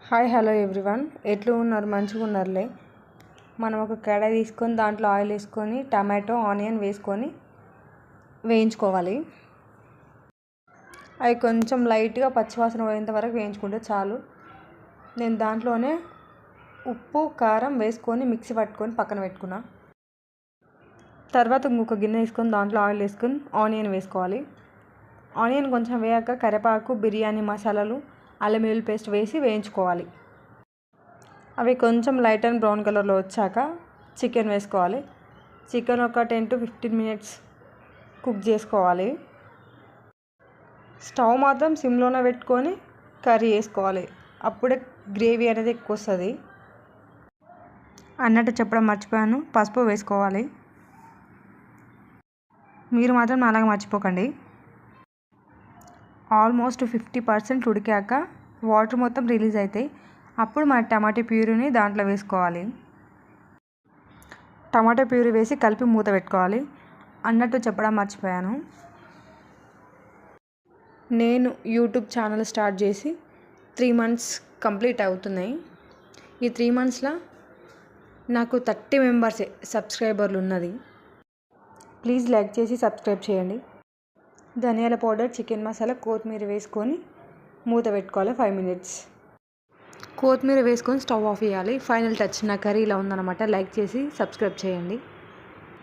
Hi hello everyone, ఎట్లు ఉన్నారు? మంచిగా ఉన్నారులే. మనం ఒక కడాయి తీసుకొని దాంట్లో ఆయిల్ వేసుకొని టమాటో ఆనియన్ వేసుకొని వేయించుకోవాలి. అవి కొంచెం లైట్గా పచ్చివాసన పోయేంత వరకు వేయించుకుంటే చాలు. నేను దాంట్లోనే ఉప్పు కారం వేసుకొని మిక్సీ పట్టుకొని పక్కన పెట్టుకున్నా. తర్వాత ఇంకొక గిన్నె వేసుకొని దాంట్లో ఆయిల్ వేసుకొని ఆనియన్ వేసుకోవాలి. ఆనియన్ కొంచెం వేయాక కరివేపాకు, బిర్యానీ మసాలాలు, అల్లం వెల్లుల్లి పేస్ట్ వేసి వేయించుకోవాలి. అవి కొంచెం లైట్ అండ్ బ్రౌన్ కలర్లో వచ్చాక చికెన్ వేసుకోవాలి. చికెన్ ఒక 10 to 15 minutes కుక్ చేసుకోవాలి. స్టవ్ మాత్రం సిమ్లోనే పెట్టుకొని కర్రీ వేసుకోవాలి. అప్పుడే గ్రేవీ అనేది ఎక్కువ వస్తుంది. అన్నట్టు చెప్పడం మర్చిపోయాను, పసుపు వేసుకోవాలి. మీరు మాత్రం అలాగే మర్చిపోకండి. ఆల్మోస్ట్ 50% ఉడికాక వాటర్ మొత్తం రిలీజ్ అవుతాయి. అప్పుడు మన టమాటా ప్యూరీని దాంట్లో వేసుకోవాలి. టమాటా ప్యూరీ వేసి కలిపి మూత పెట్టుకోవాలి. అన్నట్టు చెప్పడం మర్చిపోయాను, నేను యూట్యూబ్ ఛానల్ స్టార్ట్ చేసి 3 months కంప్లీట్ అవుతున్నాయి. ఈ 3 monthsలో నాకు 30 members సబ్స్క్రైబర్లు ఉన్నది. ప్లీజ్ లైక్ చేసి సబ్స్క్రైబ్ చేయండి. ధనియాల పౌడర్, చికెన్ మసాలా, కొత్తిమీర వేసుకొని మూత పెట్టుకోవాలి 5 minutes. కొత్తిమీర వేసుకొని స్టవ్ ఆఫ్ చేయాలి. Final touch. నా కర్రీ ఇలా ఉందన్నమాట. లైక్ చేసి సబ్స్క్రైబ్ చేయండి.